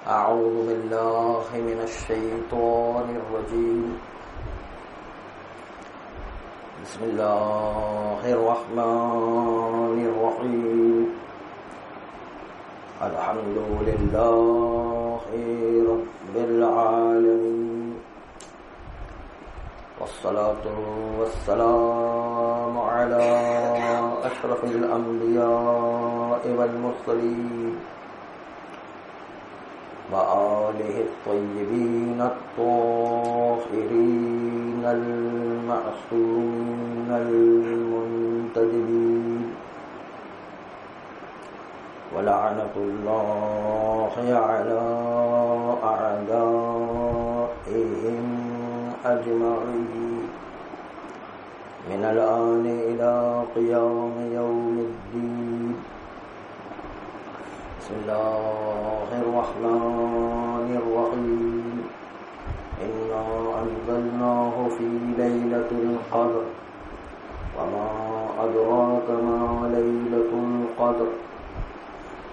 أعوذ بالله من الشيطان الرجيم بسم الله الرحمن الرحيم الحمد لله رب العالمين والصلاة والسلام على أشرف الأنبياء والمرسلين وآله الطيبين الطاهرين المعصومين المنتجبين ولعنة الله على أعدائهم أجمعين من الآن إلى قيام يوم الدين بسم الله الرحمن الرحيم إنا أنزلناه في ليلة القدر وما أدراك ما ليلة القدر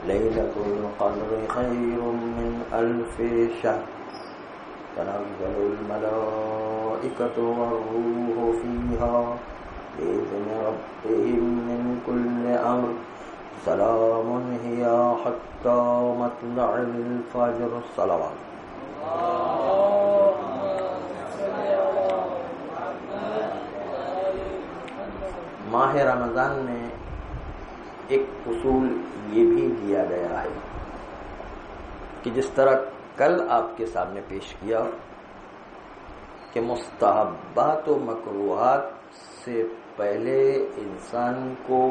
ليلة القدر خير من ألف شهر تنزل الملائكة والروح فيها بإذن ربهم من كل أمر سلام هي حتى مطلع الفجر صلوات ماہ رمضان میں ایک اصول یہ بھی دیا گیا ہے کہ جس طرح کل آپ کے سامنے پیش کیا کہ مستحبات و مکروہات سے پہلے انسان کو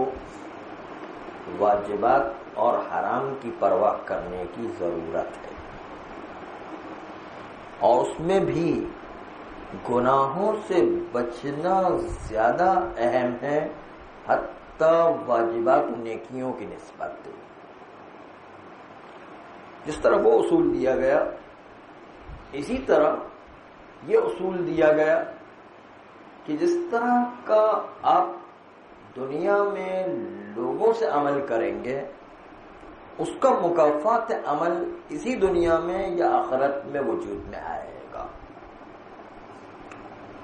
واجبات اور حرام کی پرواہ کرنے کی ضرورت ہے، اور اس میں بھی گناہوں سے بچنا زیادہ اہم ہے حتیٰ واجبات و نیکیوں کی نسبت۔ جس طرح وہ اصول دیا گیا اسی طرح یہ اصول دیا گیا کہ جس طرح کا آپ دنیا میں لوگوں سے عمل کریں گے اس کا مکافات عمل اسی دنیا میں یا آخرت میں وجود میں آئے گا۔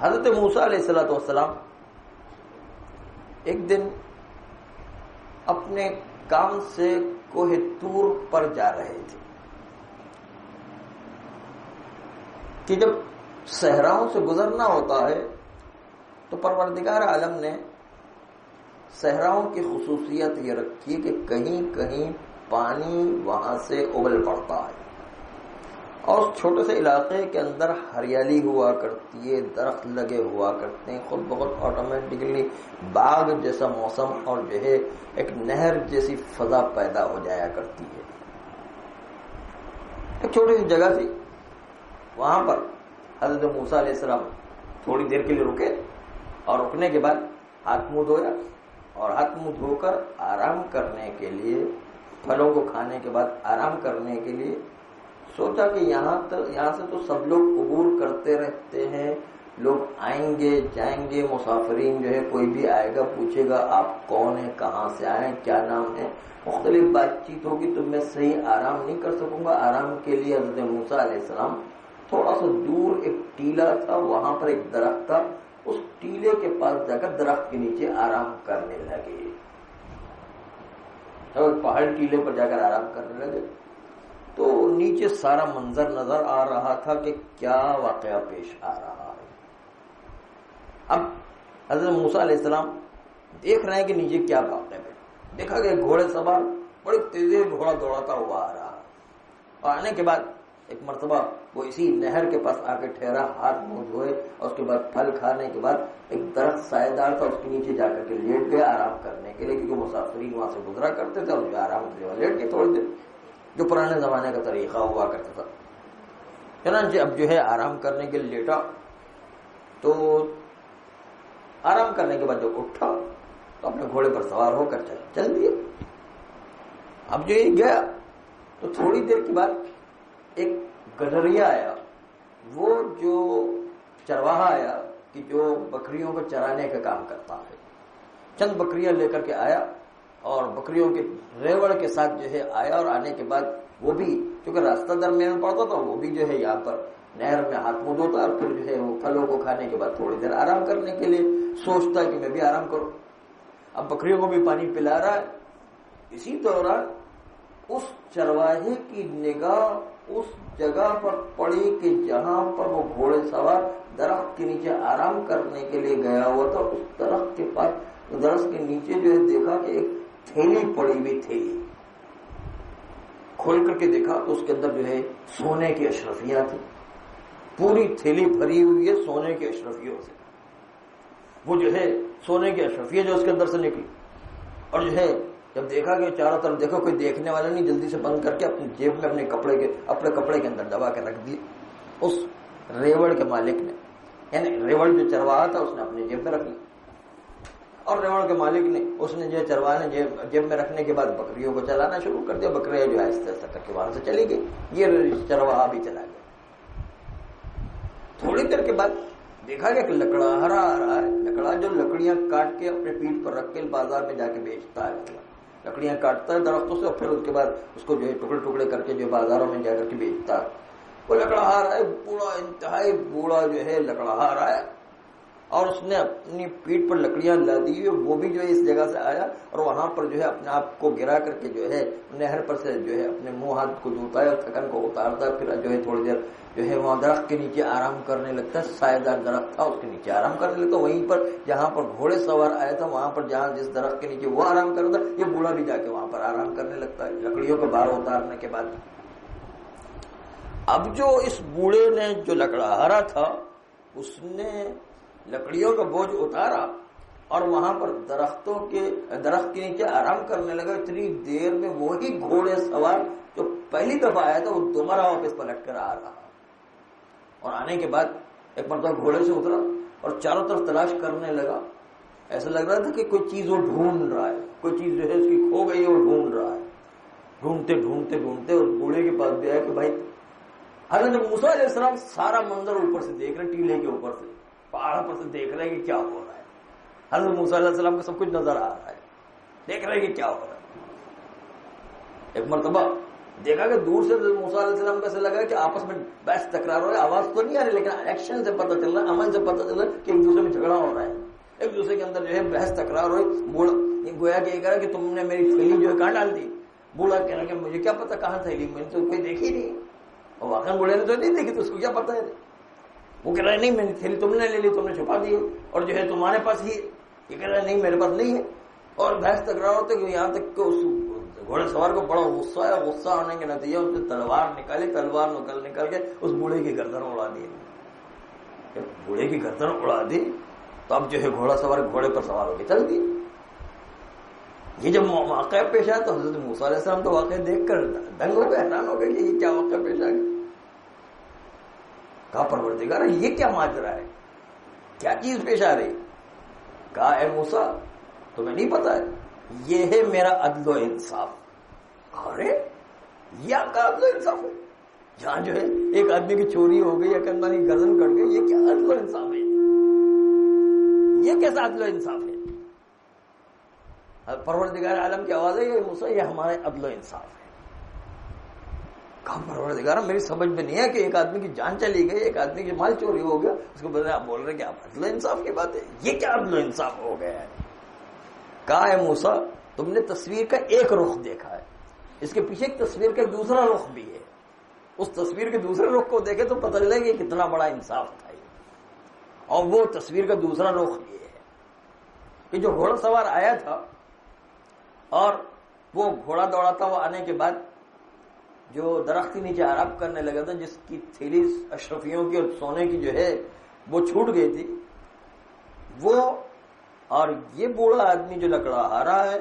حضرت موسیٰ علیہ السلام ایک دن اپنے کام سے کوہ طور پر جا رہے تھے کہ جب صحراؤں سے گزرنا ہوتا ہے تو پروردگار عالم نے صحراؤں کی خصوصیت یہ رکھی کہ کہیں کہیں پانی وہاں سے ابل پڑتا ہے، اور اس چھوٹے سے علاقے کے اندر ہریالی ہوا کرتی ہے، درخت لگے ہوا کرتے ہیں، خود بخود آٹومیٹکلی باغ جیسا موسم اور جو ہے ایک نہر جیسی فضا پیدا ہو جایا کرتی ہے۔ ایک چھوٹی سی جگہ تھی، وہاں پر حضرت موسیٰ علیہ السلام تھوڑی دیر کے لیے رکے، اور رکنے کے بعد ہاتھ منہ دھویا، اور ہاتھ منہ دھو کر آرام کرنے کے لیے، پھلوں کو کھانے کے بعد آرام کرنے کے لیے سوچا کہ یہاں سے تو سب لوگ عبور کرتے رہتے ہیں، لوگ آئیں گے جائیں گے، مسافرین جو ہے کوئی بھی آئے گا پوچھے گا آپ کون ہیں، کہاں سے آئے ہیں، کیا نام ہے، مختلف بات چیت ہوگی تو میں صحیح آرام نہیں کر سکوں گا۔ آرام کے لیے حضرت موسیٰ علیہ السلام تھوڑا سا دور ایک ٹیلا تھا، وہاں پر ایک درخت تھا، اس ٹیلے کے پاس جا کر درخت کے نیچے آرام کرنے لگے۔ جب پہاڑ ٹیلے پر جا کر آرام کرنے لگے تو نیچے سارا منظر نظر آ رہا تھا کہ کیا واقعہ پیش آ رہا ہے۔ اب حضرت موسیٰ علیہ السلام دیکھ رہے ہیں کہ نیچے کیا واقعہ ہے۔ دیکھا کہ گھوڑے سوار بڑی تیزی گھوڑا دوڑاتا ہوا آ رہا، اور آنے کے بعد ایک مرتبہ وہ اسی نہر کے پاس آ کے ٹھہرا، ہاتھ منہ دھوئے، اور اس کے بعد پھل کھانے کے بعد ایک درخت سایہ دار تھا، اس کے نیچے جا کر کے لیٹ گیا آرام کرنے کے لیے، کیونکہ مسافرین وہاں سے گزرا کرتے تھے، اور جو آرام کے لیے لیٹ گئے تھوڑی دیر، جو پرانے زمانے کا طریقہ ہوا کرتا تھا۔ چنانچہ اب جو ہے آرام کرنے کے لیے لیٹا، تو آرام کرنے کے بعد جب اٹھا تو اپنے گھوڑے پر سوار ہو کر چل دیے۔ اب جو یہ گیا تو تھوڑی دیر کے بعد ایک گڈریا آیا، وہ جو چرواہا آیا کہ جو بکریوں کو چرانے کا کام کرتا ہے، چند بکریاں لے کر کے آیا اور بکریوں کے ریوڑ کے ساتھ جو ہے آیا، اور آنے کے بعد وہ بھی چونکہ راستہ درمیان پڑتا تھا، وہ بھی جو ہے یہاں پر نہر میں ہاتھ منہ دھوتا اور پھر جو ہے وہ پھلوں کو کھانے کے بعد تھوڑی دیر آرام کرنے کے لیے سوچتا ہے کہ میں بھی آرام کروں. اب بکریوں کو بھی پانی پلا رہا ہے. اسی دوران اس چرواہے کی نگاہ اس جگہ پر پڑی کہ جہاں پر وہ گھوڑے سوار درخت کے نیچے آرام کرنے کے لیے گیا ہوا تھا. اس درخت کے پاس درخت کے نیچے جو ہے دیکھا کہ ایک تھیلی پڑی ہوئی تھیلی. کھول کر کے دیکھا تو اس کے اندر جو ہے سونے کی اشرفیاں تھی. پوری تھیلی بھری ہوئی ہے سونے کے اشرفیوں سے. وہ جو ہے سونے کی اشرفیاں جو اس کے اندر سے نکلی اور جو ہے جب دیکھا کہ چاروں طرف دیکھو کوئی دیکھنے والا نہیں، جلدی سے بند کر کے اپنی جیب میں اپنے کپڑے کے اندر دبا کے رکھ دی. اس ریوڑ کے مالک نے، یعنی ریوڑ جو چرواہا تھا اس نے اپنی جیب میں رکھ لی اور ریوڑ کے مالک نے اس نے جو چرواہا نے جیب میں رکھنے کے بعد بکریوں کو چلانا شروع کر دیا. بکریاں جو آہستہ آہستہ کر کے وہاں سے چلی گئی. یہ چرواہا بھی چلا گیا. تھوڑی دیر کے بعد دیکھا کہ لکڑاہارا آ رہا ہے. لکڑا جو لکڑیاں کاٹ کے اپنے پیٹھ پر رکھ کے بازار میں جا کے بیچتا ہے. لکڑیاں کاٹتا ہے درختوں سے اور پھر اس کے بعد اس کو جو ہے ٹکڑے ٹکڑے کر کے جو بازاروں میں جا کر کے بیچتا ہے. وہ لکڑاہارا ہے، بوڑھا، انتہائی بوڑھا جو ہے لکڑاہارا ہے اور اس نے اپنی پیٹھ پر لکڑیاں لادی ہوئی. وہ بھی جو ہے اس جگہ سے آیا اور وہاں پر جو ہے اپنے آپ کو گرا کر کے جو ہے نہر پر سے جو ہے اپنے منہ ہاتھ کو دھوتا ہے اور تھکن کو اتارتا ہے. پھر جو ہے تھوڑی دیر جو ہے وہاں درخت کے نیچے آرام کرنے لگتا ہے. سایہ دار درخت تھا، اس کے نیچے آرام کرنے لگتا. وہیں پر جہاں پر گھوڑے سوار آیا تھا وہاں پر جہاں جس درخت کے نیچے وہ آرام کر رہا تھا، یہ بوڑھا بھی جا کے وہاں پر آرام کرنے لگتا ہے لکڑیوں کو باہر اتارنے کے بعد. اب جو اس بوڑھے نے جو لکڑاہارا تھا اس نے لکڑیوں کا بوجھ اتارا اور وہاں پر درخت کے نیچے آرام کرنے لگا. اتنی دیر میں وہی گھوڑے سوار جو پہلی دفعہ آیا تھا وہ دوبارہ واپس پلٹ کر آ رہا اور آنے کے بعد ایک مرتبہ گھوڑے سے اترا اور چاروں طرف تلاش کرنے لگا. ایسا لگ رہا تھا کہ کوئی چیز وہ ڈھونڈ رہا ہے، کوئی چیز جو ہے اس کی کھو گئی ہے وہ ڈھونڈ رہا ہے. ڈھونڈتے ڈھونڈتے ڈھونڈتے اس بوڑھے کے پاس بھی آیا کہ بھائی حضرت موسیٰ علیہ السلام سارا منظر اوپر سے دیکھ رہے، ٹیلے کے اوپر سے پہاڑ پر سے دیکھ رہے کہ کیا ہو رہا ہے. حضرت موسیٰ علیہ السلام کو سب کچھ نظر آ رہا ہے، دیکھ رہے کہ کیا ہو رہا ہے. ایک مرتبہ دیکھا کہ دور سے موسیٰ علیہ السلام کو ایسا لگا کہ آپس میں بحث تکرار ہو رہا ہے. آواز تو نہیں آ رہی لیکن ایکشن سے پتہ چل رہا ہے، عمل سے پتہ چل رہا ہے کہ ایک دوسرے میں جھگڑا ہو رہا ہے، ایک دوسرے کے اندر جو ہے بحث تکرار ہوئی. گویا کہ یہ کہہ رہا کہ تم نے میری تھیلی جو ہے کہاں ڈال دی. بوڑھا کہہ رہا کہ مجھے کیا پتا کہاں تھیلی، میں نے تو کوئی دیکھی نہیں. اور واقعا بوڑھے نے تو نہیں دیکھی تو اس کو کیا پتا ہے. وہ کہہ رہا ہے نہیں میں نے تھیلی تم نے لے لی، تم نے چھپا دی اور جو ہے تمہارے پاس ہی. یہ کہہ رہا ہے نہیں میرے پاس نہیں ہے. اور بحث تکرار ہوتے کہ یہاں تک کہ اس گھوڑے سوار کو بڑا غصہ آیا. غصہ آنے کے نتیجے اس نے تلوار نکالی، تلوار نکل کے اس بوڑھے کی گردن اڑا دی. بوڑھے کی گردن اڑا دی تو اب جو ہے گھوڑا سوار گھوڑے پر سوار ہو کے چل دی. یہ جب واقعہ پیش آیا تو حضرت موسیٰ علیہ السلام تو واقعہ دیکھ کر دنگ ہو گئے، حیران ہو گئے کہ یہ کیا واقعہ پیش آ گیا. کہا پروردگار یہ کیا ماجرا ہے، کیا چیز پیش آ رہی. کہا اے موسیٰ تمہیں نہیں پتا ہے یہ ہے میرا عدل و انصاف. ارے یہ آپ کا عدل و انصاف ہے، جہاں جو ہے ایک آدمی کی چوری ہو گئی، ایک آدمی کی گردن کٹ گئی، یہ کیا عدل و انصاف ہے، یہ کیسا عدل و انصاف ہے. پروردگار عالم کی آواز ہے یہ موسیٰ یہ ہمارے عدل و انصاف ہے. کہا پروردگار میری سمجھ میں نہیں ہے کہ ایک آدمی کی جان چلی گئی، ایک آدمی کی مال چوری ہو گیا، اس کو بدلے آپ بول رہے کہ آپ عدل و انصاف کی بات ہے، یہ کیا عدل و انصاف ہو گیا ہے. کہا ہے موسیٰ تم نے تصویر کا ایک رخ دیکھا ہے، اس کے پیچھے ایک تصویر کا دوسرا رخ بھی ہے. اس تصویر کے دوسرے رخ کو دیکھے تو پتہ چلے کہ کتنا بڑا انصاف تھا یہ. اور وہ تصویر کا دوسرا رخ یہ ہے کہ جو گھوڑا سوار آیا تھا اور وہ گھوڑا دوڑاتا ہوا آنے کے بعد جو درخت کے نیچے آرام کرنے لگا تھا، جس کی تھیلی اشرفیوں کی اور سونے کی جو ہے وہ چھوٹ گئی تھی، وہ اور یہ بوڑھا آدمی جو لکڑاہارا ہے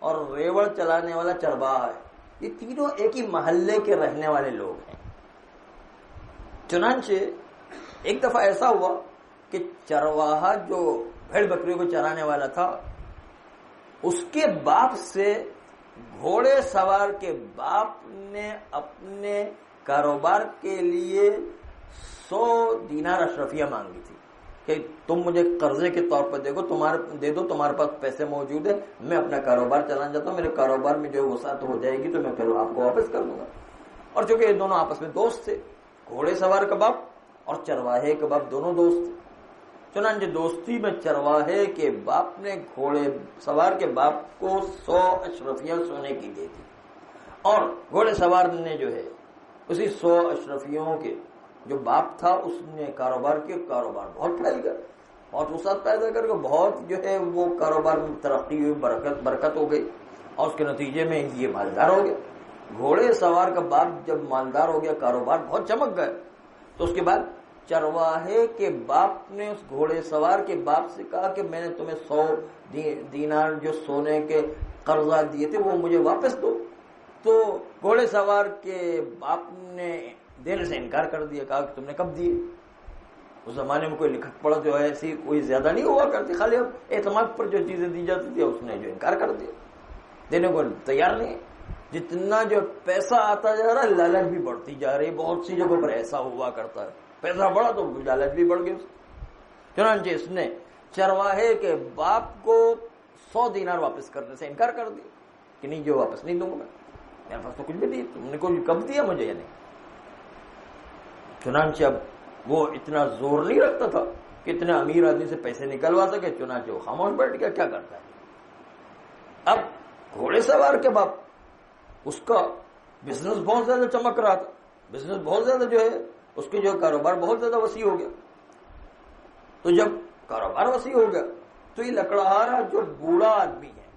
اور ریوڑ چلانے والا چرواہا ہے، یہ تینوں ایک ہی محلے کے رہنے والے لوگ ہیں. چنانچہ ایک دفعہ ایسا ہوا کہ چرواہا جو بھیڑ بکریوں کو چرانے والا تھا اس کے باپ سے گھوڑے سوار کے باپ نے اپنے کاروبار کے لیے 100 دینار اشرفیہ مانگی تھی کہ تم مجھے قرضے کے طور پر دے دو، تمہارے پاس پیسے موجود ہیں، میں اپنا کاروبار چلانا چاہتا ہوں، میرے کاروبار میں جو وسعت ہو جائے گی تو میں پھر آپ کو واپس کر دوں گا. اور چونکہ یہ دونوں آپس میں دوست تھے، گھوڑے سوار کا باپ اور چرواہے کا باپ دونوں دوست تھے، چنانچہ دوستی میں چرواہے کے باپ نے گھوڑے سوار کے باپ کو 100 اشرفیاں سونے کی دے دی، اور گھوڑے سوار نے جو ہے اسی 100 اشرفیوں کے جو باپ تھا اس نے کاروبار کیا، کاروبار بہت پھیل گیا، بہت وسعت پیدا کر کے بہت جو ہے وہ کاروبار میں ترقی ہوئی، برکت ہو گئی، اور اس کے نتیجے میں یہ مالدار ہو گیا۔ گھوڑے سوار کا باپ جب مالدار ہو گیا، کاروبار بہت چمک گئے، تو اس کے بعد چرواہے کے باپ نے اس گھوڑے سوار کے باپ سے کہا کہ میں نے تمہیں 100 دینار جو سونے کے قرضہ دیے تھے وہ مجھے واپس دو۔ تو گھوڑے سوار کے باپ نے دینے سے انکار کر دیا، کہا کہ تم نے کب دیے؟ اس زمانے میں کوئی لکھت پڑھ جو ہے ایسی کوئی زیادہ نہیں ہوا کرتی، خالی اب اعتماد پر جو چیزیں دی جاتی تھی اس نے جو انکار کر دیا، دینے کو تیار نہیں۔ جتنا جو پیسہ آتا جا رہا ہے لالچ بھی بڑھتی جا رہی ہے، بہت سی جگہوں پر ایسا ہوا کرتا ہے، پیسہ بڑھا تو لالچ بھی بڑھ گئی۔ چنانچہ اس نے چرواہے کے باپ کو 100 دینار واپس کرنے سے انکار کر دیا کہ نہیں، جو واپس نہیں دوں گا، میرے پاس تو کچھ بھی نہیں، تم نے کوئی کب دیا مجھے یا نہیں۔ چنانچہ اب وہ اتنا زور نہیں رکھتا تھا کہ اتنے امیر آدمی سے پیسے نکلوا سکے، چنانچہ وہ خاموش بیٹھ گیا، کیا کرتا ہے۔ اب گھوڑے سوار کے باپ اس کا بزنس بہت زیادہ چمک رہا تھا، بزنس بہت زیادہ جو ہے اس کے جو کاروبار بہت زیادہ وسیع ہو گیا۔ تو جب کاروبار وسیع ہو گیا تو یہ لکڑہارا جو بوڑھا آدمی ہے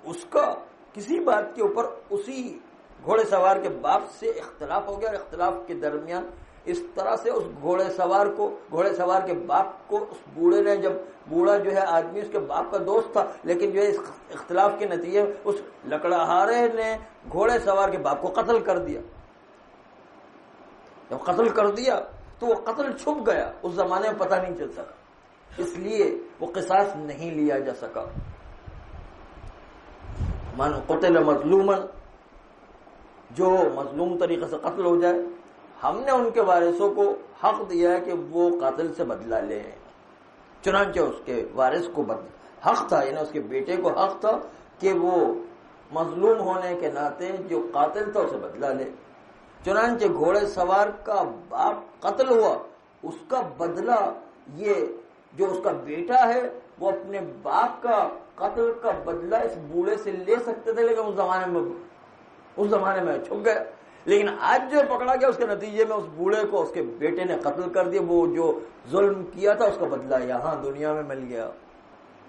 اس کا کسی بات کے اوپر اسی گھوڑے سوار کے باپ سے اختلاف ہو گیا، اور اختلاف کے درمیان اس طرح سے اس گھوڑے سوار کے باپ کو اس بوڑھے نے، جب بوڑھا جو ہے آدمی اس کے باپ کا دوست تھا، لیکن جو ہے اس اختلاف کے نتیجے اس لکڑہارے نے گھوڑے سوار کے باپ کو قتل کر دیا۔ جب قتل کر دیا تو وہ قتل چھپ گیا، اس زمانے میں پتہ نہیں چل سکا، اس لیے وہ قصاص نہیں لیا جا سکا۔ من قتل مظلوما، جو مظلوم طریقے سے قتل ہو جائے، ہم نے ان کے وارثوں کو حق دیا ہے کہ وہ قاتل سے بدلہ لے۔ چنانچہ اس کے وارث کو حق تھا، یعنی اس کے بیٹے کو حق تھا کہ وہ مظلوم ہونے کے ناطے جو قاتل تھا اسے بدلہ لے۔ چنانچہ گھوڑے سوار کا باپ قتل ہوا، اس کا بدلہ یہ جو اس کا بیٹا ہے وہ اپنے باپ کا قتل کا بدلہ اس بوڑھے سے لے سکتے تھے، لیکن اس زمانے میں چھپ گئے۔ لیکن آج جو پکڑا گیا اس کے نتیجے میں اس بوڑھے کو اس کے بیٹے نے قتل کر دیا، وہ جو ظلم کیا تھا اس کا بدلہ یہاں دنیا میں مل گیا،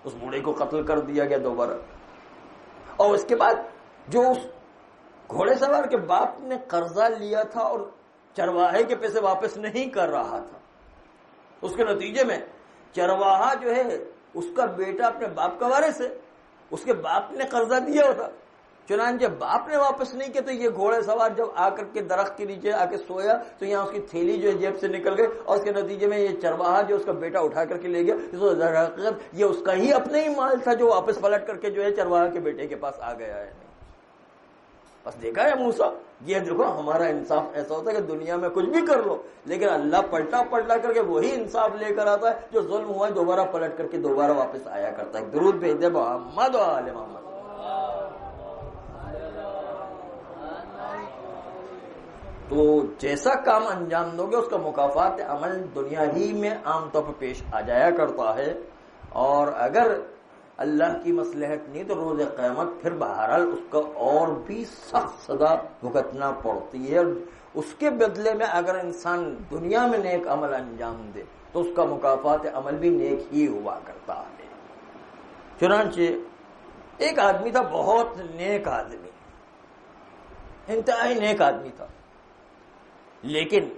اس بوڑھے کو قتل کر دیا گیا دوبارہ۔ اور اس کے بعد جو اس گھوڑے سوار کے باپ نے قرضہ لیا تھا اور چرواہے کے پیسے واپس نہیں کر رہا تھا، اس کے نتیجے میں چرواہا جو ہے اس کا بیٹا اپنے باپ کا وارث ہے، اس کے باپ نے قرضہ دیا ہوتا، چنانچہ باپ نے واپس نہیں کیا، تو یہ گھوڑے سوار جب آ کر کے درخت کے نیچے آ کے سویا تو یہاں اس کی تھیلی جو ہے جیب سے نکل گئی، اور اس کے نتیجے میں یہ چرواہا جو اس کا بیٹا اٹھا کر کے لے گیا، یہ اس کا ہی اپنا ہی مال تھا جو واپس پلٹ کر کے جو ہے چرواہا کے بیٹے کے پاس آ گیا ہے۔ بس دیکھا ہے موسیٰ، یہ دیکھو ہمارا انصاف ایسا ہوتا ہے کہ دنیا میں کچھ بھی کر لو لیکن اللہ پلٹا کر کے وہی انصاف لے کر آتا ہے، جو ظلم ہوا ہے دوبارہ پلٹ کر کے دوبارہ واپس آیا کرتا ہے۔ درود بھیج دے محمد و آل محمد۔ تو جیسا کام انجام دو گے اس کا مکافات عمل دنیا ہی میں عام طور پر پیش آ جایا کرتا ہے، اور اگر اللہ کی مصلحت نہیں تو روز قیامت پھر بہرحال اس کا اور بھی سخت سزا بھگتنا پڑتی ہے۔ اس کے بدلے میں اگر انسان دنیا میں نیک عمل انجام دے تو اس کا مکافات عمل بھی نیک ہی ہوا کرتا ہے۔ چنانچہ ایک آدمی تھا، بہت نیک آدمی، انتہائی نیک آدمی تھا، لیکن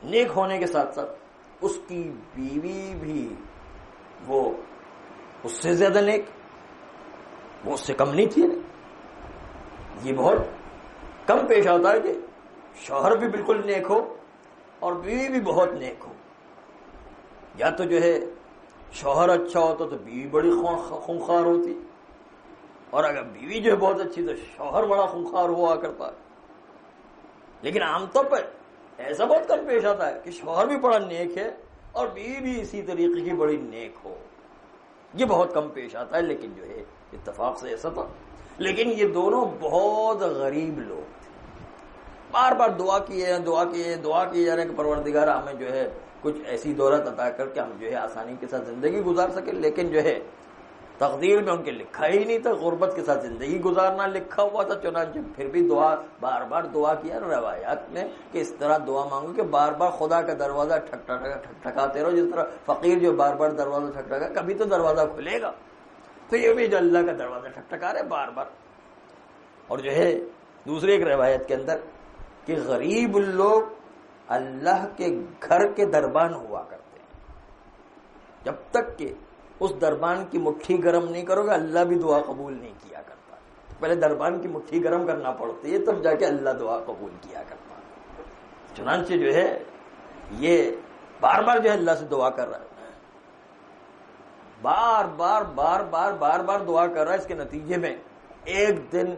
نیک ہونے کے ساتھ ساتھ اس کی بیوی بھی وہ اس سے زیادہ نیک، وہ اس سے کم نہیں تھی۔ یہ بہت کم پیش آتا ہے کہ شوہر بھی بالکل نیک ہو اور بیوی بھی بہت نیک ہو، یا تو جو ہے شوہر اچھا ہوتا تو بیوی بڑی خونخوار ہوتی، اور اگر بیوی جو ہے بہت اچھی تو شوہر بڑا خونخوار ہوا کرتا ہے۔ لیکن عام طور پر ایسا بہت کم پیش آتا ہے کہ شوہر بھی بڑا نیک ہے اور بیوی بھی اسی طریقے کی بڑی نیک ہو، یہ بہت کم پیش آتا ہے، لیکن جو ہے اتفاق سے ایسا تھا۔ لیکن یہ دونوں بہت غریب لوگ تھے، بار بار دعا کی جا رہے ہیں کہ پروردگار ہمیں جو ہے کچھ ایسی دولت عطا کر کے ہم جو ہے آسانی کے ساتھ زندگی گزار سکے، لیکن جو ہے تقدیر میں ان کے لکھا ہی نہیں تھا، غربت کے ساتھ زندگی گزارنا لکھا ہوا تھا، چنانچہ پھر بھی بار بار دعا کیا روایات میں کہ اس طرح دعا مانگو کہ بار بار خدا کا دروازہ ٹھکاتے رہو، جس طرح فقیر جو بار بار دروازہ ٹھکا کبھی تو دروازہ کھلے گا، تو یہ بھی جو اللہ کا دروازہ ٹھکا رہے بار بار۔ اور جو ہے دوسری ایک روایت کے اندر کہ غریب لوگ اللہ کے گھر کے دربان ہوا کرتے ہیں، جب تک کہ اس دربان کی مٹھی گرم نہیں کرو گے اللہ بھی دعا قبول نہیں کیا کرتا، پہلے دربان کی مٹھی گرم کرنا پڑتی ہے تب جا کے اللہ دعا قبول کیا کرتا ہے۔ چنانچہ جو ہے یہ بار بار جو ہے اللہ سے دعا کر رہا ہے، بار بار دعا کر رہا ہے۔ اس کے نتیجے میں ایک دن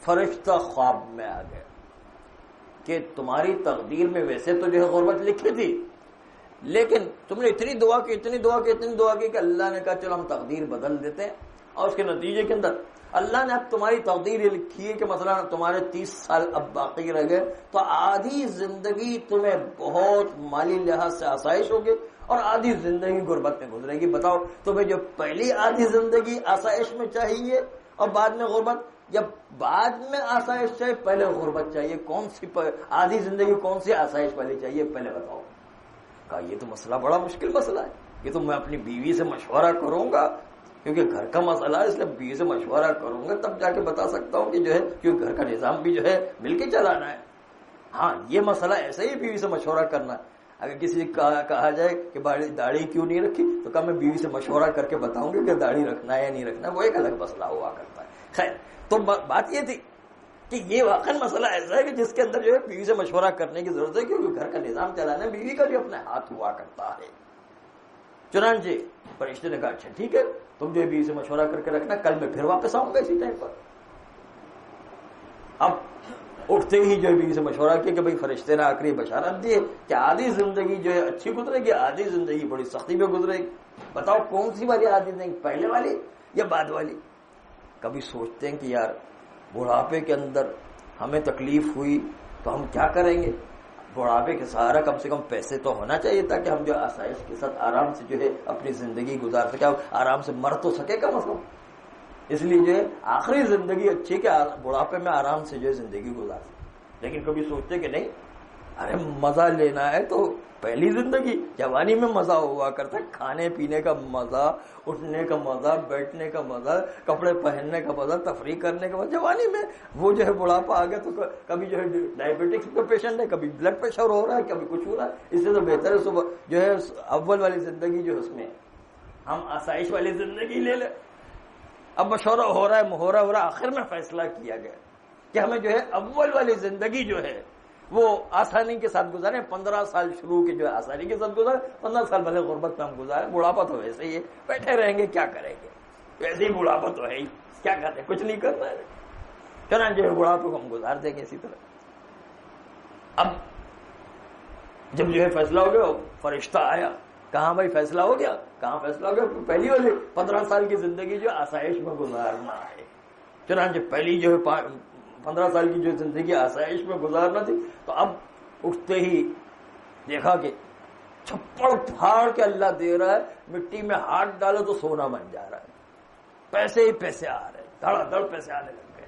فرشتہ خواب میں آ گیا کہ تمہاری تقدیر میں ویسے تو جو ہے غربت لکھی تھی، لیکن تم نے اتنی دعا کی کہ اللہ نے کہا چلو ہم تقدیر بدل دیتے ہیں، اور اس کے نتیجے کے اندر اللہ نے اب تمہاری تقدیر یہ لکھی ہے کہ مثلا تمہارے 30 سال اب باقی رہ گئے، تو آدھی زندگی تمہیں بہت مالی لحاظ سے آسائش ہوگی اور آدھی زندگی غربت میں گزرے گی۔ بتاؤ تمہیں جو پہلی آدھی زندگی آسائش میں چاہیے اور بعد میں غربت، یا بعد میں آسائش چاہیے پہلے غربت چاہیے؟ کون سی آدھی زندگی کون سی آسائش والی چاہیے پہلے بتاؤ؟ کہا یہ تو مسئلہ بڑا مشکل مسئلہ ہے، یہ تو میں اپنی بیوی سے مشورہ کروں گا، کیونکہ گھر کا مسئلہ ہے، اس لیے بیوی سے مشورہ کروں گا تب جا کے بتا سکتا ہوں کہ جو ہے کیونکہ گھر کا نظام بھی جو ہے مل کے چلانا ہے۔ ہاں یہ مسئلہ ایسا ہی بیوی سے مشورہ کرنا ہے۔ اگر کسی کہا جائے کہ داڑھی کیوں نہیں رکھی تو کہا میں بیوی سے مشورہ کر کے بتاؤں گی کہ داڑھی رکھنا ہے یا نہیں رکھنا ہے، وہ ایک الگ مسئلہ ہوا کرتا ہے۔ خیر، تو بات یہ تھی کہ یہ واقعی مسئلہ ایسا ہے کہ جس کے اندر جو ہے بیوی سے مشورہ کرنے کی ضرورت ہے، کیونکہ گھر کا نظام چلانا بیوی کا بھی اپنے ہاتھ ہوا کرتا ہے۔ چنانچہ فرشتے نے کہا اچھا ٹھیک ہے، تم جو ہے بیوی سے مشورہ کر کے رکھنا، کل میں پھر واپس آؤں گا اسی ٹائم پر۔ اب اٹھتے ہی جو ہے بیوی سے مشورہ کیا کہ بھائی فرشتے نے آخری بشارت دی ہے کہ آدھی زندگی جو ہے اچھی گزرے گی، آدھی زندگی بڑی سختی میں گزرے گی۔ بتاؤ کون سی والی آدھی زندگی، پہلے والی یا بعد والی؟ کبھی سوچتے ہیں کہ یار بڑھاپے کے اندر ہمیں تکلیف ہوئی تو ہم کیا کریں گے؟ بڑھاپے کے سہارا کم سے کم پیسے تو ہونا چاہیے تاکہ ہم جو آسائش کے ساتھ آرام سے جو ہے اپنی زندگی گزار سکے، آرام سے مر تو سکے کم از کم۔ اس لیے جو ہے آخری زندگی اچھی کہ بڑھاپے میں آرام سے جو ہے زندگی گزار سکے۔ لیکن کبھی سوچتے کہ نہیں، ارے مزہ لینا ہے تو پہلی زندگی جوانی میں مزہ ہوا کرتا ہے، کھانے پینے کا مزہ، اٹھنے کا مزہ، بیٹھنے کا مزہ، کپڑے پہننے کا مزہ، تفریح کرنے کا مزہ جوانی میں۔ وہ جو ہے بڑھاپا آ گیا تو کبھی جو ہے ڈائبٹکس کا پیشنٹ ہے، کبھی بلڈ پریشر ہو رہا ہے، کبھی کچھ ہو رہا ہے۔ اس سے تو بہتر ہے صبح جو ہے اول والی زندگی جو ہے اس میں ہم آسائش والی زندگی لے لیں۔ اب مشورہ ہو رہا ہے، آخر میں فیصلہ کیا گیا کہ ہمیں جو ہے اول والی زندگی جو ہے وہ آسانی کے ساتھ گزارے۔ 15 سال شروع کے جو ہے آسانی کے ساتھ گزارے، 15 سال بھلے غربت میں ہم گزارے، بڑھاپا تو ویسے ہی ہے، بیٹھے رہیں گے کیا کریں گے، ویسے ہی بڑھاپا تو ہے ہی، کیا کرتے ہیں، کچھ نہیں کرنا ہے، چنانچہ بڑھاپے کو ہم گزار دیں گے اسی طرح۔ اب جب جو ہے فیصلہ ہو گیا، فرشتہ آیا، کہاں بھائی فیصلہ ہو گیا؟ کہاں فیصلہ ہو گیا؟ پہلی والی 15 سال کی زندگی جو آسائش میں گزارنا ہے، چنانچہ پہلی جو ہے 15 سال کی جو زندگی آسائش میں گزارنا تھی، تو اب اٹھتے ہی دیکھا کہ چھپڑ پھاڑ کے اللہ دے رہا ہے، مٹی میں ہاتھ ڈالو تو سونا بن جا رہا ہے، پیسے ہی پیسے آ رہے ہیں، دھڑا دھڑ پیسے آنے لگ گئے،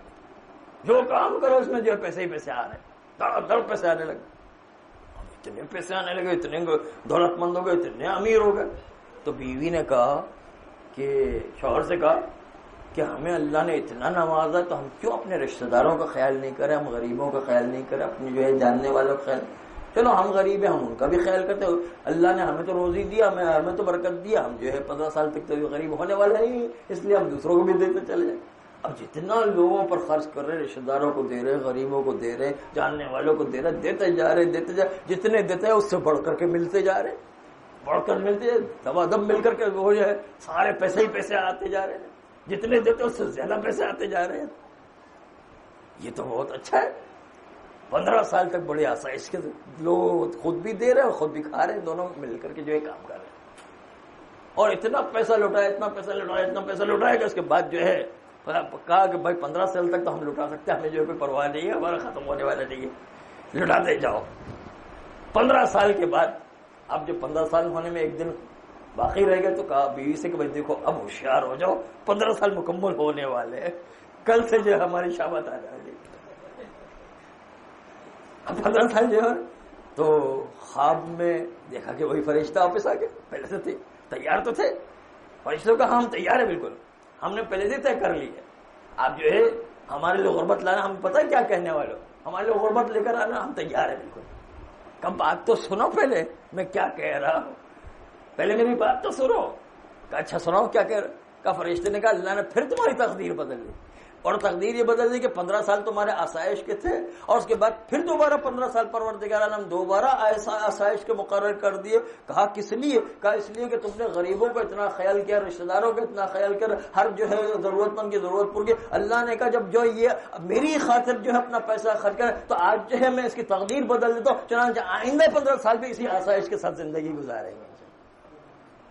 جو کام کرو اس میں جو ہے پیسے ہی پیسے آ رہے ہیں، دھڑا دھڑ پیسے آنے لگے، اتنے پیسے آنے لگے، اتنے دولت مند ہو گئے، اتنے امیر ہو گئے۔ تو بیوی نے کہا کہ شوہر سے کہا کہ ہمیں اللہ نے اتنا نوازا تو ہم کیوں اپنے رشتہ داروں کا خیال نہیں کریں، ہم غریبوں کا خیال نہیں کریں، اپنے جو ہے جاننے والوں کا خیال، چلو ہم غریب ہیں ہم ان کا بھی خیال کرتے ہیں، اللہ نے ہمیں تو روزی دیا، ہمیں تو برکت دیا، ہم جو ہے 15 سال تک تو غریب ہونے والے نہیں، اس لیے ہم دوسروں کو بھی دیتے چلے جائیں۔ اب جتنا لوگوں پر خرچ کر رہے، رشتہ داروں کو دے رہے، غریبوں کو دے رہے، جاننے والوں کو دے رہے، دیتے جا رہے، جتنے دیتے ہیں اس سے بڑھ کر کے ملتے جا رہے، بڑھ کر ملتے دبا دب مل کر کے وہ جو ہے سارے پیسے ہی پیسے آتے جا رہے ہیں، جتنے دیتے اس سے زیادہ پیسے آتے جا رہے ہیں۔ یہ تو بہت اچھا ہے، 15 سال تک بڑی آسائش کے لوگ خود بھی دے رہے اور خود بھی کھا رہے ہیں، دونوں مل کر کے جو ہے کام کر رہے ہیں، اور اتنا پیسہ لوٹایا، اتنا پیسہ لوٹایا کہ اس کے بعد جو ہے کہا کہ بھائی 15 سال تک تو ہم لٹا سکتے ہیں، ہمیں جو ہے کوئی پرواہ نہیں ہے، ہمارا ختم ہونے والا نہیں ہے، لٹاتے جاؤ. 15 سال کے بعد اب جب 15 سال ہونے میں ایک دن باقی رہ گئے تو کہا بیوی سے کہ بھائی دیکھو اب ہوشیار ہو جاؤ، 15 سال مکمل ہونے والے ہیں، کل سے جو ہے ہماری شامت آ جائے گی. اب 15 سال جو ہے تو خواب میں دیکھا کہ وہی فرشتہ واپس آ گئے. پہلے سے تھے تیار تو تھے فرشتوں کا، ہم تیار ہے بالکل، ہم نے پہلے سے طے کر لی ہے. آپ جو ہے ہمارے لیے غربت لانا، ہم پتہ کیا کہنے والے، ہمارے لیے غربت لے کر آنا، ہم تیار ہے بالکل. کب بات تو سنو پہلے میں کیا کہہ رہا ہوں، پہلے میری بات تو سنو. کہ اچھا سناؤ کیا کہہ رہا. کہ فرشتے نے کہا اللہ نے پھر تمہاری تقدیر بدل دی، اور تقدیر یہ بدل دی کہ 15 سال تمہارے آسائش کے تھے، اور اس کے بعد پھر دوبارہ 15 سال پروردگار نے ہم دوبارہ آسائش کے مقرر کر دیے. کہا کس لیے؟ کہا اس لیے کہ تم نے غریبوں کو اتنا خیال کیا، رشتہ داروں کو اتنا خیال کیا، ہر جو ہے ضرورت مند کی ضرورت پوری کی. اللہ نے کہا جب جو یہ میری خاطر جو ہے اپنا پیسہ خرچ کرے تو آج جو ہے میں اس کی تقدیر بدل دیتا ہوں، چنانچہ آئندہ 15 سال بھی اسی آسائش کے ساتھ زندگی گزاریں گے.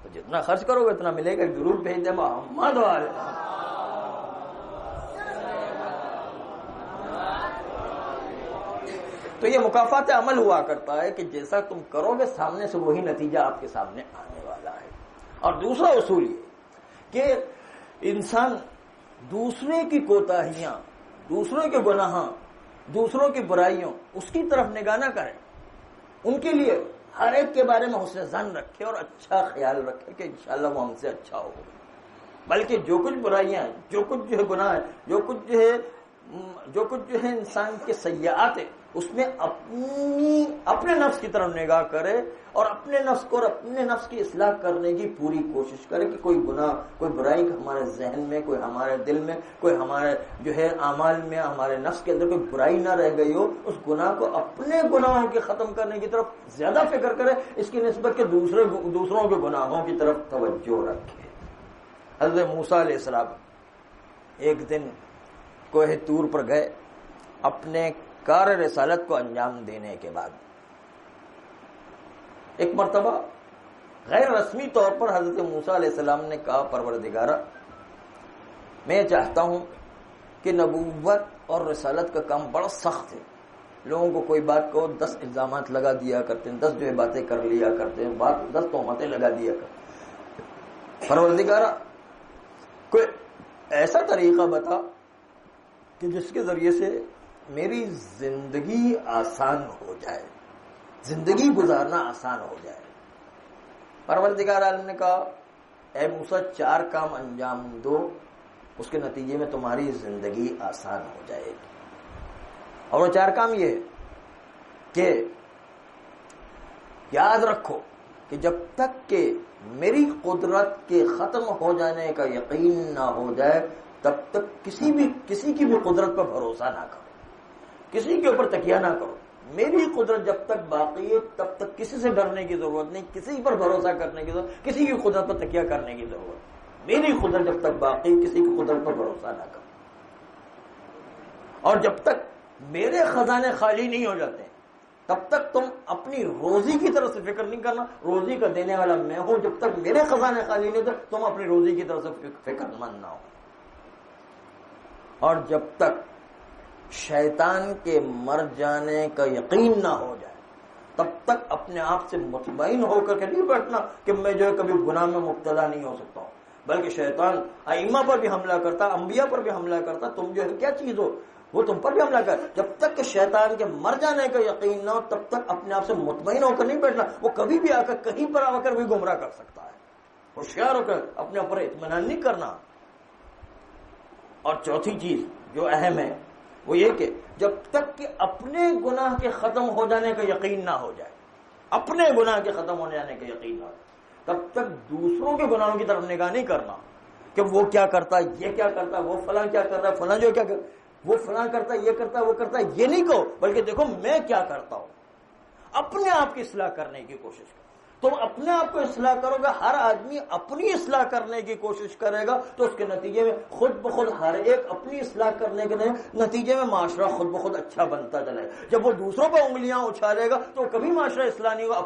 تو جتنا خرچ کرو گے اتنا ملے گا. ضرور بھیج دیں محمد والے. تو یہ مکافات عمل ہوا کرتا ہے کہ جیسا تم کرو گے سامنے سے وہی نتیجہ آپ کے سامنے آنے والا ہے. اور دوسرا اصول یہ کہ انسان دوسرے کی کوتاہیاں، دوسروں کے گناہ، دوسروں کی برائیوں اس کی طرف نگاہ نہ کرے. ان کے لیے ہر ایک کے بارے میں حسن ظن رکھے اور اچھا خیال رکھے کہ انشاءاللہ وہ ہم سے اچھا ہوگا. بلکہ جو کچھ برائیاں ہیں، جو کچھ جو ہے گناہ ہے، جو کچھ جو ہے انسان کے سیئات ہے، اس میں اپنے نفس کی طرف نگاہ کرے اور اپنے نفس کو اور اپنے نفس کی اصلاح کرنے کی پوری کوشش کرے کہ کوئی گناہ، کوئی برائی ہمارے ذہن میں، کوئی ہمارے دل میں، کوئی ہمارے جو ہے اعمال میں، ہمارے نفس کے اندر کوئی برائی نہ رہ گئی ہو. اس گناہ کو اپنے گناہوں کے ختم کرنے کی طرف زیادہ فکر کرے، اس کی نسبت کے دوسروں کے گناہوں کی طرف توجہ رکھے. حضرت موسیٰ علیہ السلام ایک دن کوہ طور پر گئے اپنے کار رسالت کو انجام دینے کے بعد. ایک مرتبہ غیر رسمی طور پر حضرت موسیٰ علیہ السلام نے کہا پروردگارا میں چاہتا ہوں کہ نبوت اور رسالت کا کام بڑا سخت ہے. لوگوں کو کوئی بات کو 10 الزامات لگا دیا کرتے ہیں، 10 جو ہے باتیں کر لیا کرتے ہیں، 10 تہمتیں لگا دیا کرتے ہیں. پروردگارا کوئی ایسا طریقہ بتا کہ جس کے ذریعے سے میری زندگی آسان ہو جائے، زندگی گزارنا آسان ہو جائے. پروردگار عالم نے کہا اے موسیٰ 4 کام انجام دو، اس کے نتیجے میں تمہاری زندگی آسان ہو جائے گی. اور وہ 4 کام یہ ہے کہ یاد رکھو کہ جب تک کہ میری قدرت کے ختم ہو جانے کا یقین نہ ہو جائے تب تک کسی کی بھی قدرت پر بھروسہ نہ کرو، کسی کے اوپر تکیہ نہ کرو. میری قدرت جب تک باقی ہے تب تک کسی سے ڈرنے کی ضرورت نہیں، کسی پر بھروسہ کرنے کی ضرورت، کسی کی قدرت پر تکیہ کرنے کی ضرورت. میری قدرت جب تک باقی، کسی کی قدرت پر بھروسہ نہ کرو. اور جب تک میرے خزانے خالی نہیں ہو جاتے تب تک تم اپنی روزی کی طرف سے فکر نہیں کرنا. روزی کا دینے والا میں ہوں، جب تک میرے خزانے خالی نہیں ہوتے تم اپنی روزی کی طرف سے فکر مند نہ ہو. اور جب تک شیطان کے مر جانے کا یقین نہ ہو جائے تب تک اپنے آپ سے مطمئن ہو کر کے نہیں بیٹھنا کہ میں جو ہے کبھی گناہ میں مبتلا نہیں ہو سکتا ہوں. بلکہ شیطان ائمہ پر بھی حملہ کرتا، انبیاء پر بھی حملہ کرتا. تم جو ہے کیا چیز ہو، وہ تم پر بھی حملہ کر. جب تک کہ شیطان کے مر جانے کا یقین نہ ہو تب تک اپنے آپ سے مطمئن ہو کر نہیں بیٹھنا. وہ کبھی بھی آ کر کہیں پر آ کر بھی گمراہ کر سکتا ہے. ہوشیار ہو کر اپنے اوپر اطمینان نہیں کرنا. اور چوتھی چیز جو اہم ہے وہ یہ کہ جب تک کہ اپنے گناہ کے ختم ہو جانے کا یقین نہ ہو جائے، اپنے گناہ کے ختم ہو جانے کا یقین نہ ہو جائے تب تک دوسروں کے گناہوں کی طرف نگاہ نہیں کرنا کہ وہ کیا کرتا ہے، یہ کیا کرتا ہے، وہ فلاں کیا کرتا ہے، فلاں جو کیا کرتا ہے، وہ فلاں کرتا ہے، یہ کرتا ہے، وہ کرتا ہے. یہ نہیں کہو، بلکہ دیکھو میں کیا کرتا ہوں. اپنے آپ کی اصلاح کرنے کی کوشش کرو. تم اپنے آپ کو اصلاح کرو گے، ہر آدمی اپنی اصلاح کرنے کی کوشش کرے گا تو اس کے نتیجے میں خود بخود ہر ایک اپنی اصلاح کرنے کے نتیجے میں معاشرہ خود بخود اچھا بنتا چلے. جب وہ دوسروں پر انگلیاں اچھالے گا تو کبھی معاشرہ اصلاح نہیں ہوگا.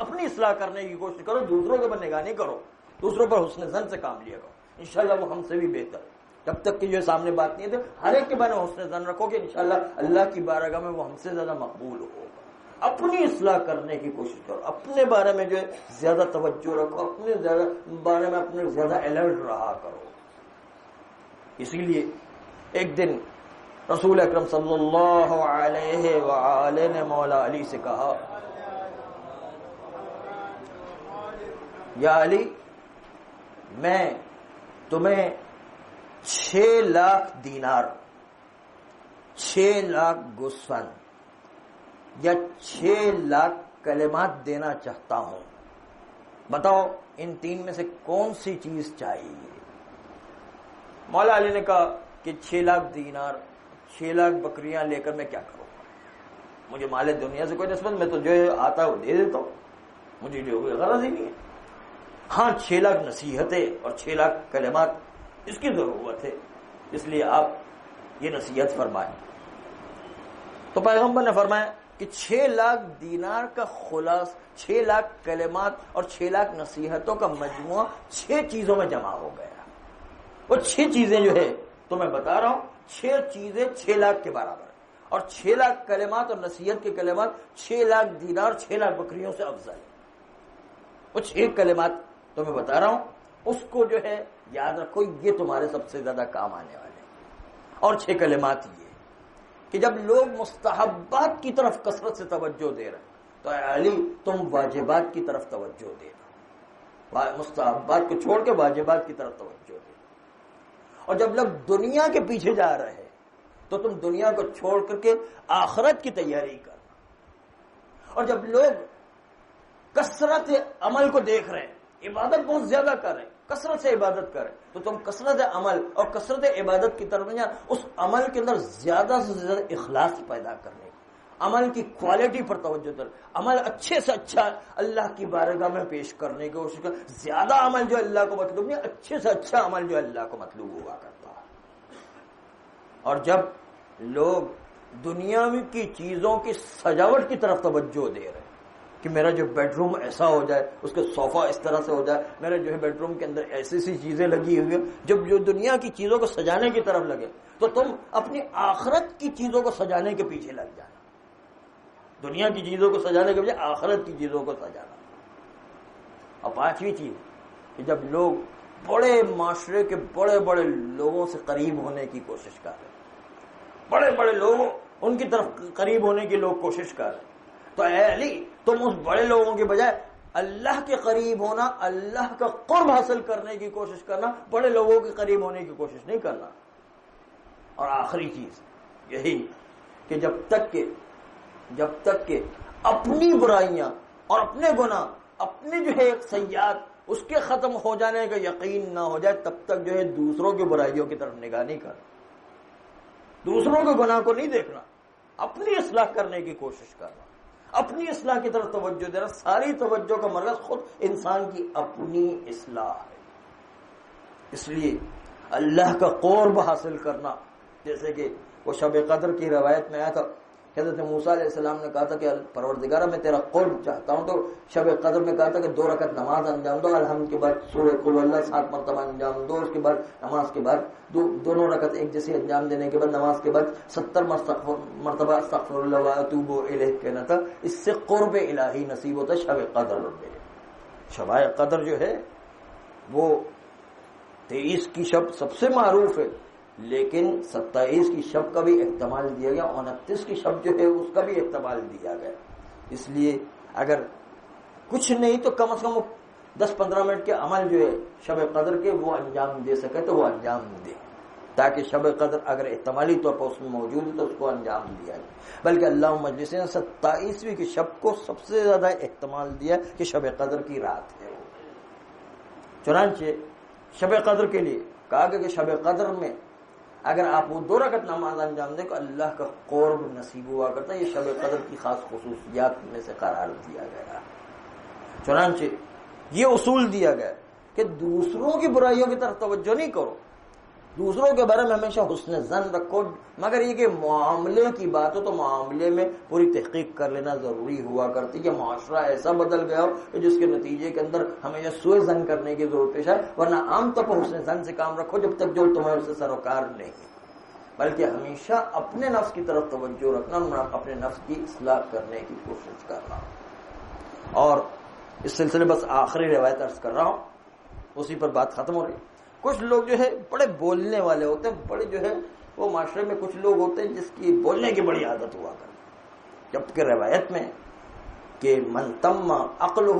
اپنی اصلاح کرنے کی کوشش کرو، دوسروں کے اوپر نگاہ نہیں کرو، دوسروں پر حسن ظن سے کام لیا کرو. انشاءاللہ وہ ہم سے بھی بہتر. جب تک کہ جو سامنے بات نہیں ہے تو ہر ایک کے بارے میں حسن ظن رکھو کہ انشاءاللہ اللہ کی بارگاہ میں وہ ہم سے زیادہ مقبول ہوگا. اپنی اصلاح کرنے کی کوشش کرو, اپنے بارے میں جو ہے زیادہ توجہ رکھو, اپنے بارے میں اپنے زیادہ الرٹ رہا کرو. اسی لیے ایک دن رسول اکرم صلی اللہ علیہ وآلہ نے مولا علی سے کہا, یا علی, میں تمہیں 6 لاکھ دینار, 6 لاکھ گوسفند یا 6 لاکھ کلمات دینا چاہتا ہوں. بتاؤ ان 3 میں سے کون سی چیز چاہیے؟ مولا علی نے کہا کہ 6 لاکھ دینار, 6 لاکھ بکریاں لے کر میں کیا کروں گا؟ مجھے مال دنیا سے کوئی نسبت, میں تو جو آتا ہے وہ دے دیتا ہوں, مجھے جو غرض ہی نہیں ہے. ہاں 6 لاکھ نصیحتیں اور 6 لاکھ کلمات اس کی ضرورت ہے, اس لیے آپ یہ نصیحت فرمائیں. تو پیغمبر نے فرمایا کہ 6 لاکھ دینار کا خلاص 6 لاکھ کلمات اور 6 لاکھ نصیحتوں کا مجموعہ 6 چیزوں میں جمع ہو گیا. وہ 6 چیزیں جو ہے تو میں بتا رہا ہوں, 6 چیزیں 6 لاکھ کے برابر, اور 6 لاکھ کلمات اور نصیحت کے کلمات 6 لاکھ دینار 6 لاکھ بکریوں سے افضل. وہ 6 کلمات تو میں بتا رہا ہوں, اس کو جو ہے یاد رکھو, یہ تمہارے سب سے زیادہ کام آنے والے ہیں. اور 6 کلمات یہ کہ جب لوگ مستحبات کی طرف کثرت سے توجہ دے رہے ہیں تو اے علی تم واجبات کی طرف توجہ دینا, مستحبات کو چھوڑ کے واجبات کی طرف توجہ دینا. اور جب لوگ دنیا کے پیچھے جا رہے ہیں تو تم دنیا کو چھوڑ کر کے آخرت کی تیاری کرنا. اور جب لوگ کثرت عمل کو دیکھ رہے ہیں, عبادت بہت زیادہ کر رہے ہیں, کثرت سے عبادت کریں, تو تم کثرت عمل اور کثرت عبادت کی طرف جا, اس عمل کے اندر زیادہ سے زیادہ اخلاص پیدا کرنے, عمل کی کوالٹی پر توجہ کر, عمل اچھے سے اچھا اللہ کی بارگاہ میں پیش کرنے کی کوشش کر. زیادہ عمل جو اللہ کو مطلوب نہیں, اچھے سے اچھا عمل جو اللہ کو مطلوب ہوا کرتا ہے. اور جب لوگ دنیاوی کی چیزوں کی سجاوٹ کی طرف توجہ دے رہے ہیں کہ میرا جو بیڈ روم ایسا ہو جائے, اس کے صوفہ اس طرح سے ہو جائے, میرا جو ہے بیڈ روم کے اندر ایسی سی چیزیں لگی ہوئی ہیں, جب جو دنیا کی چیزوں کو سجانے کی طرف لگے تو تم اپنی آخرت کی چیزوں کو سجانے کے پیچھے لگ جانا. دنیا کی چیزوں کو سجانے کے بجائے آخرت کی چیزوں کو سجانا. اور 5ویں چیز کہ جب لوگ بڑے معاشرے کے بڑے بڑے لوگوں سے قریب ہونے کی کوشش کر رہے ہیں, بڑے بڑے لوگوں ان کی طرف قریب ہونے کی لوگ کوشش کر رہے ہیں, تو اے علی تم اس بڑے لوگوں کے بجائے اللہ کے قریب ہونا, اللہ کا قرب حاصل کرنے کی کوشش کرنا, بڑے لوگوں کے قریب ہونے کی کوشش نہیں کرنا. اور آخری چیز یہی کہ جب تک کہ اپنی برائیاں اور اپنے گناہ, اپنے جو ہے سیئات اس کے ختم ہو جانے کا یقین نہ ہو جائے, تب تک جو ہے دوسروں کی برائیوں کی طرف نگاہ نہیں کرنا, دوسروں کے گناہ کو نہیں دیکھنا, اپنی اصلاح کرنے کی کوشش کرنا, اپنی اصلاح کی طرف توجہ دینا. ساری توجہ کا مرکز خود انسان کی اپنی اصلاح ہے. اس لیے اللہ کا قرب حاصل کرنا, جیسے کہ وہ شب قدر کی روایت میں آیا تھا, حضرت موسیٰ علیہ السلام نے کہا تھا کہ پروردگارہ میں تیرا قرب چاہتا ہوں, تو شب قدر میں کہا تھا کہ 2 رکعت نماز انجام دو, الحمد کے بعد سورہ قل اللہ 7 مرتبہ انجام دو, اس کے بعد نماز کے بعد دونوں رکعت ایک جیسے انجام دینے کے بعد نماز کے بعد 70 مرتبہ استغفر اللہ واتوب الیہ کہنا تھا. اس سے قرب الہی نصیب ہوتا ہے شب قدر میں. شب قدر جو ہے وہ 23 کی شب سب سے معروف ہے, لیکن 27 کی شب کا بھی احتمال دیا گیا, 29 کی شب جو ہے اس کا بھی احتمال دیا گیا. اس لیے اگر کچھ نہیں تو کم از کم 10-15 منٹ کے عمل جو ہے شب قدر کے وہ انجام دے سکے تو وہ انجام دے, تاکہ شب قدر اگر احتمالی طور پر اس میں موجود ہے تو اس کو انجام دیا جائے. بلکہ اللہ مجلس نے 27ویں کی شب کو سب سے زیادہ احتمال دیا کہ شب قدر کی رات ہے. چنانچہ شب قدر کے لیے کہا گیا کہ شب قدر میں اگر آپ وہ 2 رکعت نماز انجام دیں تو اللہ کا قرب نصیب ہوا کرتا ہے. یہ شب قدر کی خاص خصوصیات میں سے قرار دیا گیا. چنانچہ یہ اصول دیا گیا کہ دوسروں کی برائیوں کی طرف توجہ نہیں کرو, دوسروں کے بارے میں ہمیشہ حسن ظن رکھو، مگر یہ کہ معاملے کی بات ہو تو معاملے میں پوری تحقیق کر لینا ضروری ہوا کرتی کہ معاشرہ ایسا بدل گیا ہو کہ جس کے نتیجے کے اندر ہمیشہ سوء ظن کرنے کی ضرورت پیش ہے، ورنہ عام طور پر حسن ظن سے کام رکھو جب تک جو تمہیں اس سے سروکار نہیں، بلکہ ہمیشہ اپنے نفس کی طرف توجہ رکھنا، اپنے نفس کی اصلاح کرنے کی کوشش کرنا۔ اور اس سلسلے بس آخری روایت عرض کر رہا ہوں، اسی پر بات ختم ہو رہی ہے۔ کچھ لوگ جو ہے بڑے بولنے والے ہوتے ہیں، بڑے جو ہے وہ معاشرے میں کچھ لوگ ہوتے ہیں جس کی بولنے کی بڑی عادت ہوا کرتی، جبکہ روایت میں کہ من تم عقلہ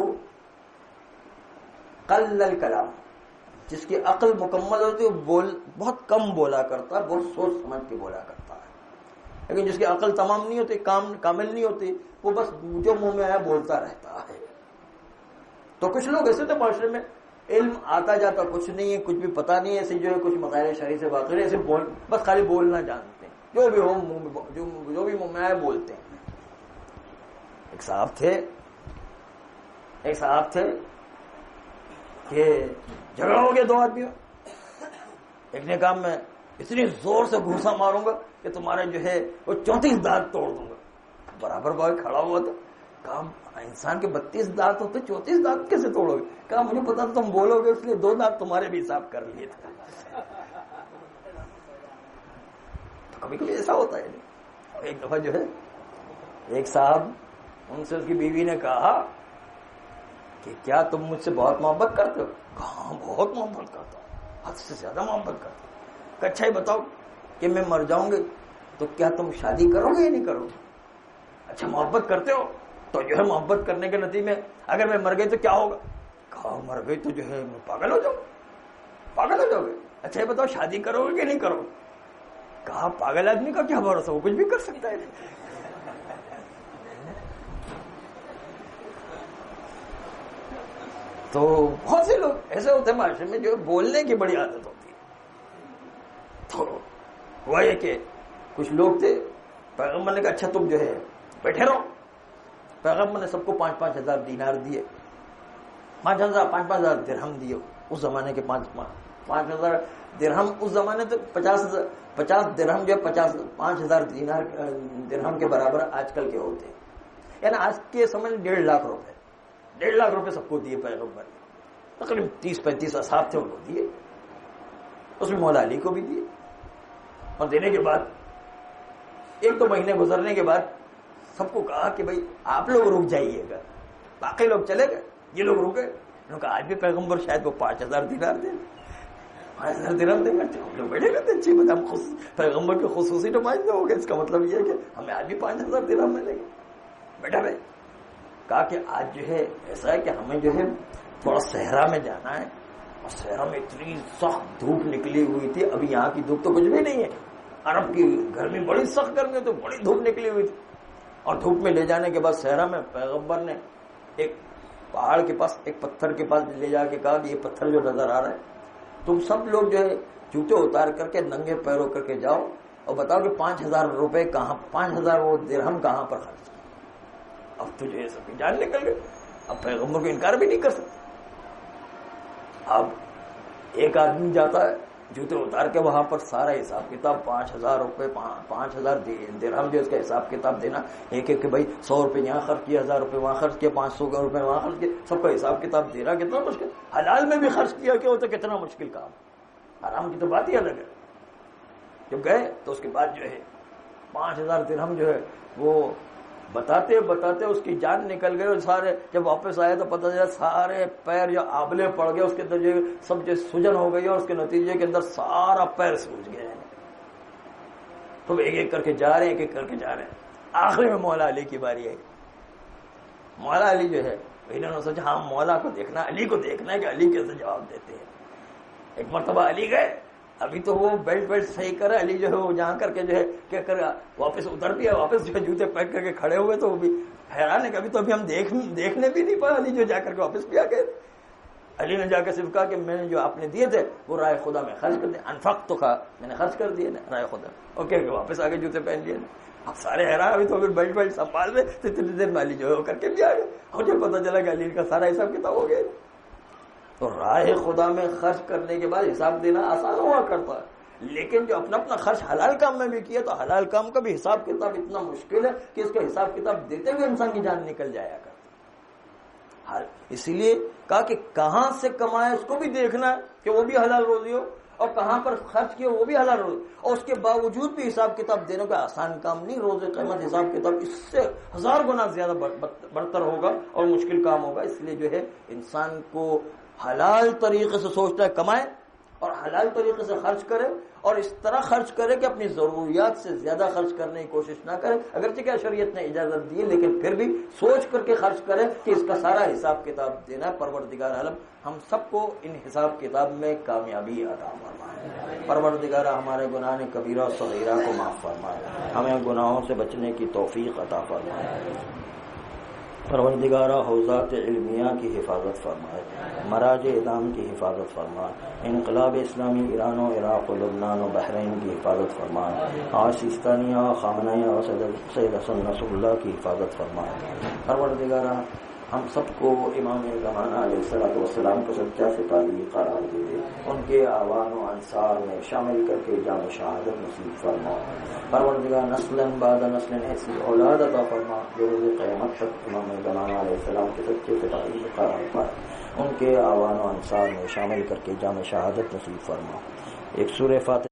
قل الکلام، جس کی عقل مکمل ہوتی ہے وہ بہت کم بولا کرتا ہے، بہت سوچ سمجھ کے بولا کرتا ہے، لیکن جس کی عقل تمام نہیں ہوتی، کامل نہیں ہوتی، وہ بس جو منہ میں آیا بولتا رہتا ہے۔ تو کچھ لوگ ایسے تھے معاشرے میں، علم آتا جاتا کچھ نہیں ہے، کچھ بھی پتہ نہیں ہے، ایسے جو ہے کچھ مسائل شرعی سے واقف ہے، ایسے بس خالی بولنا جانتے ہیں، جو بھی ہو جو بھی منہ میں آئے بولتے ہیں۔ ایک صاحب تھے کہ جھگڑا ہو گیا دو آدمیوں، ایک نے کہا میں اتنی زور سے گھوسا ماروں گا کہ تمہارے جو ہے وہ 34 دانت توڑ دوں گا۔ برابر بھائی کھڑا ہوا تھا، کہا انسان کے 32 دانت ہوتے، 34 دانت کیسے توڑو گے؟ کہا مجھے پتا تھا تم بولو گے، اس لیے 2 دانت تمہارے بھی حساب کر لیے تھے۔ تو کبھی کبھی ایسا ہوتا ہے۔ ایک دفعہ جو ہے ایک صاحب، ان سے اس کی بیوی نے کہا کہ کیا تم مجھ سے بہت محبت کرتے ہو؟ کہاں بہت محبت کرتا ہوں، حد سے زیادہ محبت کرتا ہوں۔ کہ اچھا یہ بتاؤ کہ میں مر جاؤں گے تو کیا تم شادی کرو گے یا نہیں کرو گے؟ اچھا محبت کرتے ہو تو جو ہے محبت کرنے کے نتیجے میں اگر میں مر گئی تو کیا ہوگا؟ کہا مر گئی تو جو ہے میں پاگل ہو جاؤ گے۔ اچھا یہ بتاؤ شادی کرو گے کہ نہیں کرو گے؟ کہا پاگل آدمی کا کیا بھروسہ، وہ کچھ بھی کر سکتا ہے۔ تو بہت سے لوگ ایسے ہوتے ہیں معاشرے میں جو بولنے کی بڑی عادت ہوتی ہے۔ تو ہوا یہ کہ کچھ لوگ تھے، پیغمبر نے کہا اچھا تم جو ہے بیٹھے رہو۔ پیغمبر نے سب کو 5-5 ہزار دینار دیے، 5,000 درہم دیے۔ اس زمانے کے 5,000 درہم، اس زمانے تو 50 درہم جو ہے 5,000 دینار درہم کے برابر آج کل کے ہوتے ہیں، یعنی آج کے سمجھ 1.5 لاکھ روپے، 1.5 لاکھ روپے سب کو دیے پیغمبر نے۔ تقریباً 30-35 اصحاب تھے، ان کو دیے، اس میں مولا علی کو بھی دیے۔ اور دینے کے بعد 1-2 مہینے گزرنے کے بعد سب کو کہا کہ بھائی آپ لوگ رک جائیے گا، باقی لوگ چلے گئے، یہ لوگ رکے۔ انہوں نے کہا آج بھی پیغمبر شاید وہ 5,000 دینار دیں، 5,000 درہم دیں گے۔ ہم لوگ بیٹھے رہتے اچھی بات، ہم پیغمبر کے خصوصی نمائندے ہو گئے، اس کا مطلب یہ ہے کہ ہمیں آج بھی 5,000 درہم ملیں گے۔ بیٹھا رہے، کہا کہ آج جو ہے ایسا ہے کہ ہمیں جو ہے تھوڑا صحرا میں جانا ہے، اور صحرا میں اتنی سخت دھوپ نکلی ہوئی تھی، ابھی یہاں کی دھوپ تو کچھ بھی نہیں ہے، عرب کی گرمی بڑی سخت گرمی، تو بڑی دھوپ نکلی ہوئی تھی۔ اور دھوپ میں لے جانے کے بعد صحرا میں پیغمبر نے ایک پہاڑ کے پاس، ایک پتھر کے پاس لے جا کے کہا کہ یہ پتھر جو نظر آ رہا ہے، تم سب لوگ جو ہے جوتے اتار کر کے ننگے پیروں کر کے جاؤ اور بتاؤ کہ 5,000 روپے کہاں، 5,000 وہ درہم کہاں پر خرچ کیے۔ اب تو جو ہے سب کی جان نکل گئی، اب پیغمبر کو انکار بھی نہیں کر سکتے۔ اب ایک آدمی جاتا ہے جوتے اتار کے وہاں پر سارا حساب کتاب، 5,000 روپے، 5,000 درہم جو اس کا حساب کتاب دینا، ایک ایک کہ بھائی 100 روپے یہاں خرچ کیا، 1,000 روپے وہاں خرچ کیا، 500 روپے وہاں خرچ کیا، سب کا حساب کتاب دینا کتنا مشکل۔ حلال میں بھی خرچ کیا کیا ہوتا کتنا مشکل کام، حرام کی تو بات ہی الگ ہے۔ جب گئے تو اس کے بعد جو ہے 5,000 درہم جو ہے وہ بتاتے اس کی جان نکل گئی، اور سارے جب واپس آئے تو پتہ چلا سارے پیر جو آبلے پڑ گئے، اس کے اندر جو سب جو سجن ہو گئی، اور اس کے نتیجے کے اندر سارا پیر سوج گئے۔ تو ایک ایک کر کے جا رہے ہیں، آخری میں مولا علی کی باری آئی۔ مولا علی جو ہے انہوں نے سوچا ہاں مولا کو دیکھنا، علی کو دیکھنا ہے کہ علی کیسے جواب دیتے ہیں۔ ایک مرتبہ علی گئے، ابھی تو وہ بیلٹ صحیح کرا، علی جو ہے وہ جہاں کر کے جو ہے کیا کر واپس اتر دیا، واپس جو ہے جوتے پہن کر کے کھڑے ہوئے، تو وہ بھی حیران ہے کہ ابھی تو ابھی ہم دیکھنے بھی نہیں پایا، علی جو جا کر کے واپس بھی آ گئے۔ علی نے جا کے صرف کہا کہ میں نے جو آپ نے دیے تھے وہ رائے خدا میں خرچ کر دیا، انفق تو کہا میں نے خرچ کر دیے نا رائے خدا، اوکے واپس آ گئے، جوتے پہن لیے۔ اب سارے حیران، ابھی تو پھر بیلٹ سنبھال رہے تو اتنی دیر میں علی جو ہے وہ کر کے بھی آ گئے، اور جب پتا چلا کہ علی کا سارا حساب کتاب ہو گیا۔ تو راہ خدا میں خرچ کرنے کے بعد حساب دینا آسان ہوا کرتا ہے، لیکن جو اپنا اپنا خرچ حلال کام میں بھی کیا تو حلال کام کا بھی حساب کتاب اتنا مشکل ہے کہ اس کا حساب کتاب دیتے ہوئے انسان کی جان نکل جایا کرتی. اسی لیے کہا کہ کہاں سے کمائے اس کو بھی دیکھنا ہے کہ وہ بھی حلال روزی ہو، اور کہاں پر خرچ کیا وہ بھی حلال روزی، اور اس کے باوجود بھی حساب کتاب دینے کا آسان کام نہیں. روز قیامت حساب کتاب اس سے 1000 گنا زیادہ برتر ہوگا اور مشکل کام ہوگا. اس لیے جو ہے انسان کو حلال طریقے سے سوچتا ہے کمائے اور حلال طریقے سے خرچ کرے، اور اس طرح خرچ کرے کہ اپنی ضروریات سے زیادہ خرچ کرنے کی کوشش نہ کرے. اگرچہ کہ شریعت نے اجازت دی ہے لیکن پھر بھی سوچ کر کے خرچ کرے کہ اس کا سارا حساب کتاب دینا ہے. پروردگار عالم ہم سب کو ان حساب کتاب میں کامیابی عطا فرمائے. پروردگار ہمارے گناہ کبیرہ و صغیرہ کو معاف فرمائے، ہمیں گناہوں سے بچنے کی توفیق عطا فرمائے. پروردگارہ حوزات علمیہ کی حفاظت فرمائے، مراجع اعلام کی حفاظت فرمائے، انقلاب اسلامی ایران و عراق و لبنان و بحرین کی حفاظت فرمائے، اور سیستانیہ و خامنیہ و سید حسن نصر اللہ کی حفاظت فرمائے. پروردگارہ ہم سب کو امام زمانہ علیہ السلام کو سچا سپاہی قرار دے دے، ان کے اعوان و انصار میں شامل کر کے جام شہادت نصیب فرما. پروردگار نسلاً بعد نسل ایسی اولاد عطا فرما جو روز قیامت تک امام زمانہ علیہ السلام کے سچے سپاہی قرار پائے، ان کے اعوان و انصار میں شامل کر کے جام شہادت نصیب فرما. ایک سورہ فاتحہ